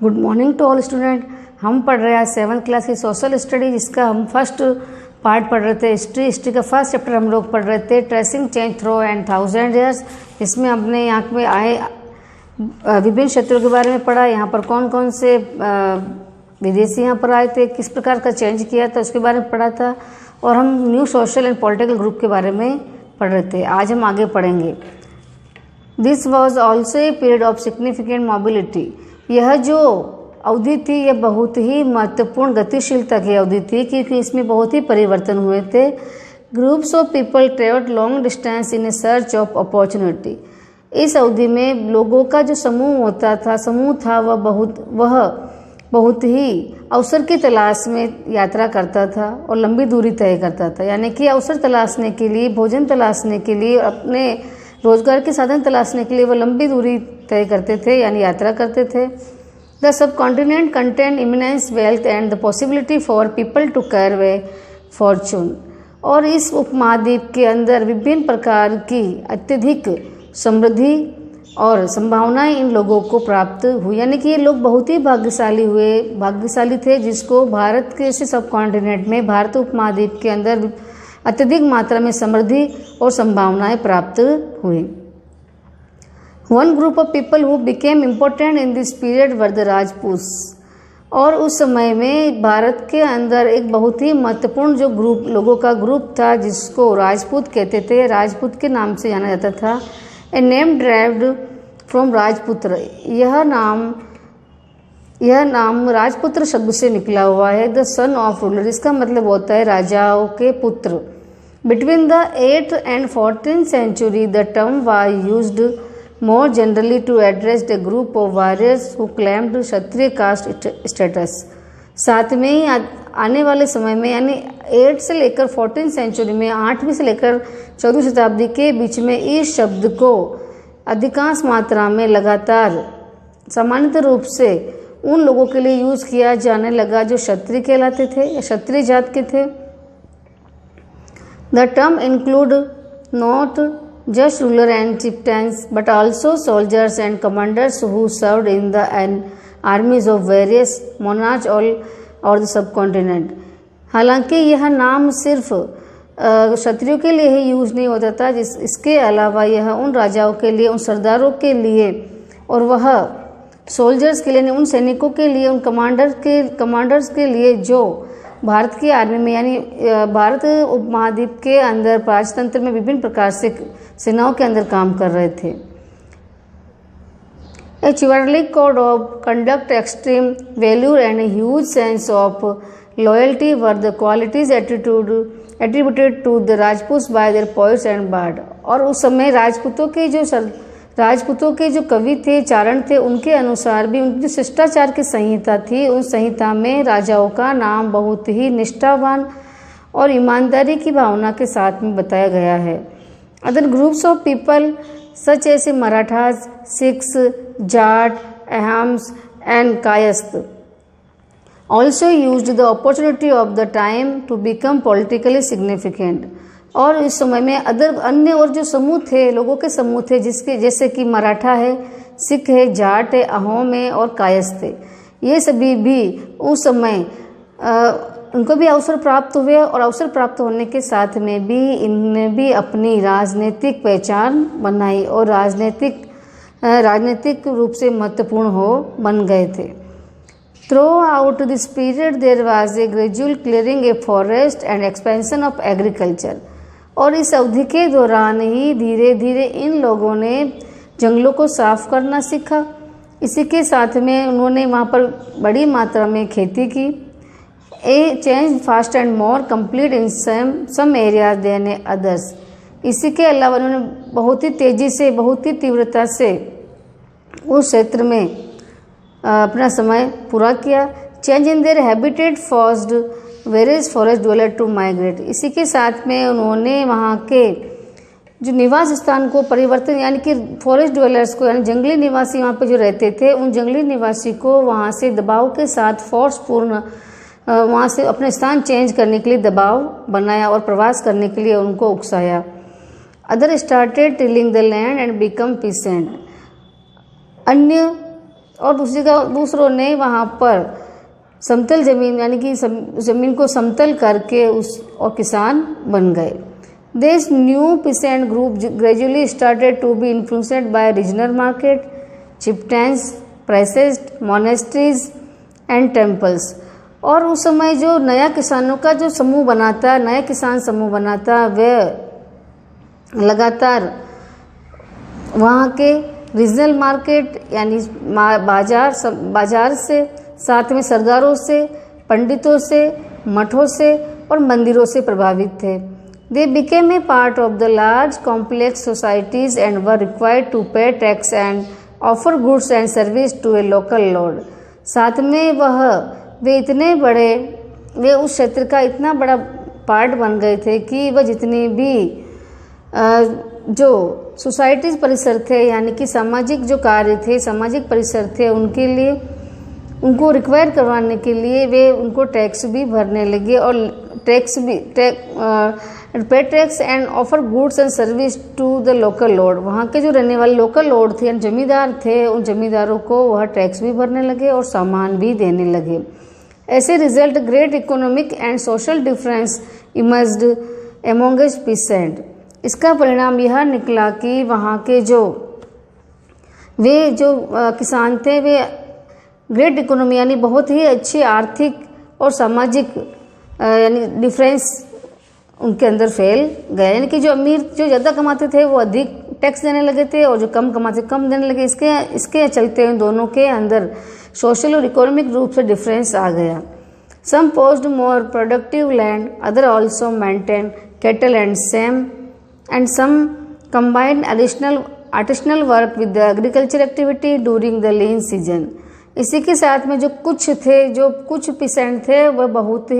Good morning to all student. हम पढ़ रहे हैं 7th क्लास की सोशल स्टडी, जिसका हम फर्स्ट पार्ट पढ़ रहे थे हिस्ट्री का फर्स्ट चैप्टर हम लोग पढ़ रहे थे tracing change through and 1000 years. इसमें हमने यहाँ में आए विभिन्न क्षेत्रों के बारे में पढ़ा। यहाँ पर कौन कौन से विदेशी यहाँ पर आए थे, किस प्रकार का चेंज किया था उसके बारे में पढ़ा था, और हम new social and political group के बारे में पढ़ रहे थे। आज हम आगे पढ़ेंगे। This was also a period of significant mobility. यह जो अवधि थी यह बहुत ही महत्वपूर्ण गतिशीलता की अवधि थी, क्योंकि इसमें बहुत ही परिवर्तन हुए थे। Groups of people travelled long distance in A search of opportunity. इस अवधि में लोगों का जो समूह था वह बहुत ही अवसर की तलाश में यात्रा करता था और लंबी दूरी तय करता था। यानी कि अवसर तलाशने के लिए, भोजन तलाशने के लिए, अपने रोजगार के साधन तलाशने के लिए वह लंबी दूरी तय करते थे, यानी यात्रा करते थे। The subcontinent contain immense wealth and the possibility for people to carve वे फॉर्चून। और इस उपमहाद्वीप के अंदर विभिन्न प्रकार की अत्यधिक समृद्धि और संभावनाएं इन लोगों को प्राप्त हुई। यानी कि ये लोग बहुत ही भाग्यशाली थे, जिसको भारत के इस सब कॉन्टिनेंट में, भारत उपमहाद्वीप के अंदर अत्यधिक मात्रा में समृद्धि और संभावनाएं प्राप्त हुई। One group of people who became important in this period were the Rajput. और उस समय में भारत के अंदर एक बहुत ही महत्वपूर्ण जो लोगों का ग्रुप था, जिसको राजपूत कहते थे, राजपूत के नाम से जाना जाता था। ए नेम ड्राइव्ड फ्रॉम राजपुत्र। यह नाम राजपुत्र शब्द से निकला हुआ है। द सन ऑफ रूलर, इसका मतलब होता है राजाओं के पुत्र। Between the 8th and 14th century the term was used more generally to address the group of warriors who claimed Kshatriya caste status. साथ में ही आने वाले समय में, यानी 8 से लेकर 14th सेंचुरी में, 8वीं से लेकर 14वीं शताब्दी के बीच में इस शब्द को अधिकांश मात्रा में लगातार सामान्य रूप से उन लोगों के लिए यूज किया जाने लगा जो क्षत्रिय कहलाते थे या क्षत्रिय जात के थे। The term include not just ruler and chieftains but also soldiers and commanders who served in the armies of various monarchs or the subcontinent। हालांकि यह नाम सिर्फ क्षत्रियों के लिए ही यूज नहीं होता था, इसके अलावा यह उन राजाओं के लिए, उन सरदारों के लिए, और वह सोल्जर्स के लिए, उन सैनिकों के लिए, उन कमांडर्स के लिए जो भारत की आर्मी में, यानी भारत उपमहाद्वीप के अंदर राजतंत्र में विभिन्न प्रकार से सेनाओं के अंदर काम कर रहे थे। ए chivalric code of conduct, extreme valor and a huge sense of loyalty were the qualities attributed to the Rajputs by their poets and bard। और उस समय राजपूतों के जो कवि थे, चारण थे, उनके अनुसार भी उनकी जो शिष्टाचार की संहिता थी, उस संहिता में राजाओं का नाम बहुत ही निष्ठावान और ईमानदारी की भावना के साथ में बताया गया है। Other groups of people such as Marathas, Sikhs, Jat, Ahoms and Kayasth also used the opportunity of the time to become politically significant. और इस समय में अन्य और जो समूह थे, लोगों के समूह थे, जैसे कि मराठा है, सिख है, जाट है, अहोम है और कायस्थ थे, ये सभी भी उस समय उनको भी अवसर प्राप्त हुए, और अवसर प्राप्त होने के साथ में भी इनने भी अपनी राजनीतिक पहचान बनाई और राजनीतिक रूप से महत्वपूर्ण बन गए थे। Throughout this period there was a gradual clearing a forest and expansion of agriculture. और इस अवधि के दौरान ही धीरे धीरे इन लोगों ने जंगलों को साफ करना सीखा। इसी के साथ में उन्होंने वहाँ पर बड़ी मात्रा में खेती की। A change fast and more complete in some areas than others. इसी के अलावा उन्होंने बहुत ही तेज़ी से, बहुत ही तीव्रता से उस क्षेत्र में अपना समय पूरा किया। Change in their habitat forced various forest dweller to migrate. इसी के साथ में उन्होंने वहाँ के जो निवास स्थान को परिवर्तन, यानी कि फॉरेस्ट ड्वेलर्स को, यानी जंगली निवासी वहाँ पे जो रहते थे, उन जंगली निवासी को वहाँ से दबाव के साथ फोर्सपूर्ण वहाँ से अपने स्थान चेंज करने के लिए दबाव बनाया और प्रवास करने के लिए उनको उकसाया। Other started tilling the land and become pheasant. अन्य और दूसरों ने वहाँ पर समतल ज़मीन यानी कि ज़मीन को समतल करके और किसान बन गए। This new peasant group gradually started to be influenced by regional market, chieftains, prices, monasteries and temples. और उस समय जो नया किसानों का जो समूह बनाता, नया किसान समूह बनाता, वह लगातार वहाँ के रीजनल मार्केट यानी बाजार से, साथ में सरदारों से, पंडितों से, मठों से और मंदिरों से प्रभावित थे। They became a part of the large complex societies and were required to pay tax and offer goods and service to a local lord. साथ में वे उस क्षेत्र का इतना बड़ा पार्ट बन गए थे कि वह जितने भी जो सोसाइटीज़ परिसर थे यानी कि सामाजिक जो कार्य थे, सामाजिक परिसर थे, उनके लिए उनको रिक्वायर करवाने के लिए वे उनको टैक्स भी भरने लगे और pay tax and offer goods and service to the local lord. वहाँ के जो रहने वाले लोकल लॉर्ड थे, जमींदार थे, उन जमींदारों को वह टैक्स भी भरने लगे और सामान भी देने लगे। As a result great economic and social difference emerged amongst peasant. इसका परिणाम यह निकला कि वहाँ के जो किसान थे वे ग्रेट इकोनॉमी यानी बहुत ही अच्छी आर्थिक और सामाजिक यानी डिफरेंस उनके अंदर फैल गए। यानी कि जो अमीर जो ज़्यादा कमाते थे वो अधिक टैक्स देने लगे थे और जो कम कमाते कम देने लगे। इसके चलते हुए दोनों के अंदर सोशल और इकोनॉमिक रूप से डिफरेंस आ गया। Some possessed more productive land, other also maintain cattle and some combined artisanal work with the agriculture activity during the lean season। इसी के साथ में जो कुछ पीसेंट थे वह बहुत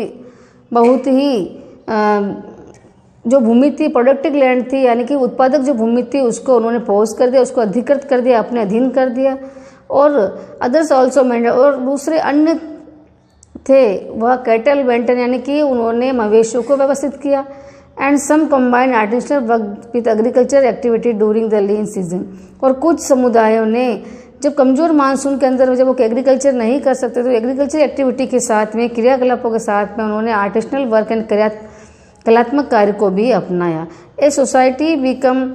ही जो भूमि थी, प्रोडक्टिव लैंड थी यानी कि उत्पादक जो भूमि थी उसको उन्होंने पोस्ट कर दिया, उसको अधिकृत कर दिया, अपने अधीन कर दिया। और अदर्स ऑल्सो मेंटेन, और दूसरे अन्य थे वह कैटल मेंटेन यानी कि उन्होंने मवेशियों को व्यवस्थित किया। And some combined artisanal work with agriculture activity during the lean season. और कुछ समुदायों ने जब कमज़ोर मानसून के अंदर जब वो एग्रीकल्चर नहीं कर सकते तो एग्रीकल्चर एक्टिविटी के साथ में, क्रियाकलापों के साथ में उन्होंने आर्टिसनल वर्क एंड कलात्मक कार्य को भी अपनाया। A society become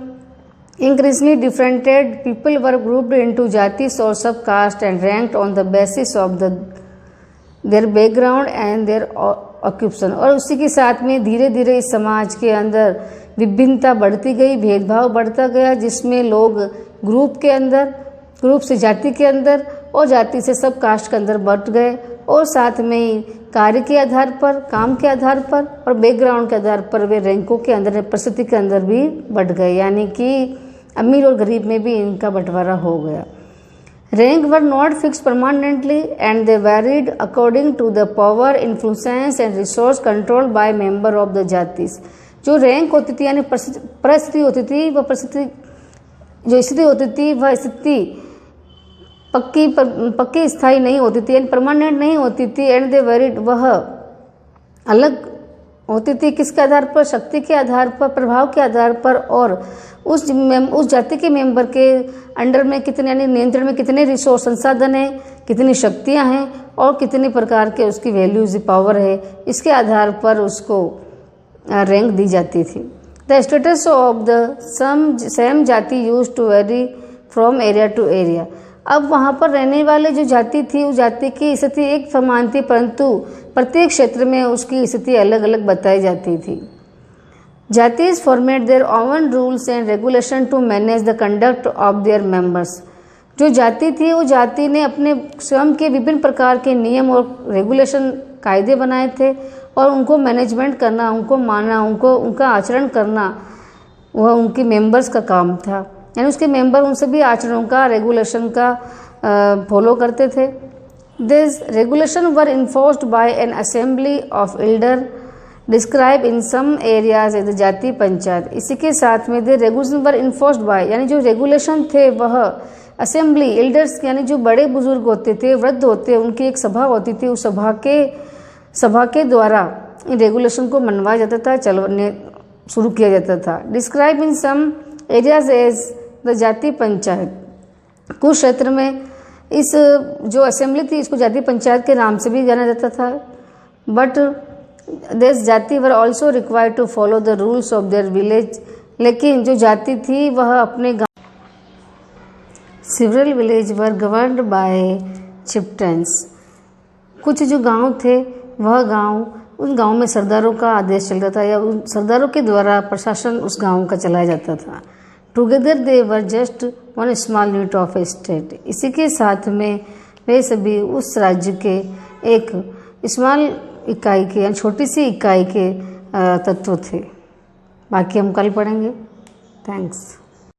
increasingly differentiated, people were grouped into jatis और subcaste and ranked on the basis of their background and their occupation. और उसी के साथ में धीरे धीरे इस समाज के अंदर विभिन्नता बढ़ती गई, भेदभाव बढ़ता गया, जिसमें लोग ग्रुप से जाति के अंदर और जाति से सब कास्ट के अंदर बट गए। और साथ में कार्य के आधार पर, काम के आधार पर और बैकग्राउंड के आधार पर वे रैंकों के अंदर, परिस्थिति के अंदर भी बढ़ गए, यानी कि अमीर और गरीब में भी इनका बंटवारा हो गया। Rank were not fix permanently and they varied according to the power, influence and resource control by member of the jatis. जो रैंक होती थी यानी परिस्थिति होती थी, वह परिस्थिति जो स्थिति होती थी वह स्थिति पक्की स्थायी नहीं होती थी, यानी परमानेंट नहीं होती थी। एंड दे वेरिड, वह अलग होती थी किसके आधार पर, शक्ति के आधार पर, प्रभाव के आधार पर, और उस जाति के मेंबर के अंडर में कितने यानी नियंत्रण में कितने रिसोर्स संसाधन हैं, कितनी शक्तियां हैं और कितने प्रकार के उसकी वैल्यूज पावर है, इसके आधार पर उसको रैंक दी जाती थी। The status of the same jati use to vary from area to area. अब वहाँ पर रहने वाले जो जाति थी उस जाति की स्थिति एक समान थी, परंतु प्रत्येक क्षेत्र में उसकी स्थिति अलग अलग बताई जाती थी। Jatis format their own rules and regulation to manage the conduct of their members. जो जाति थी वो जाति ने अपने स्वयं के विभिन्न प्रकार के नियम और रेगुलेशन, कायदे बनाए थे और उनको मैनेजमेंट करना, उनको मानना, उनका आचरण करना वह उनके मेंबर्स का काम था। यानी उसके मेंबर उन सभी आचरणों का, रेगुलेशन का फॉलो करते थे। This regulation were enforced by an assembly of elder describe in some areas as jati panchayat. इसी के साथ में they regulation were enforced by यानी जो रेगुलेशन थे वह असेंबली, एल्डर्स यानी जो बड़े बुजुर्ग होते थे, वृद्ध होते, उनकी एक सभा होती थी, उस सभा के द्वारा इन रेगुलेशन को मनवाया जाता था, चलने शुरू किया जाता था। Describe in some areas as the jati panchayat. कुछ क्षेत्र में इस जो असेंबली थी इसको जाति पंचायत के नाम से भी जाना जाता था, but this jati were also required to follow the rules of their village. लेकिन जो जाति थी वह अपने गाँव, several village were governed by chieftains. कुछ जो गांव थे वह गांव, उन गांव में सरदारों का आदेश चलता था या उन सरदारों के द्वारा प्रशासन उस गांव का चलाया जाता था। Together they were just one small unit of A state. इसी के साथ में वे सभी उस राज्य के एक स्मॉल इकाई के या छोटी सी इकाई के तत्व थे। बाकी हम कल पढ़ेंगे। थैंक्स।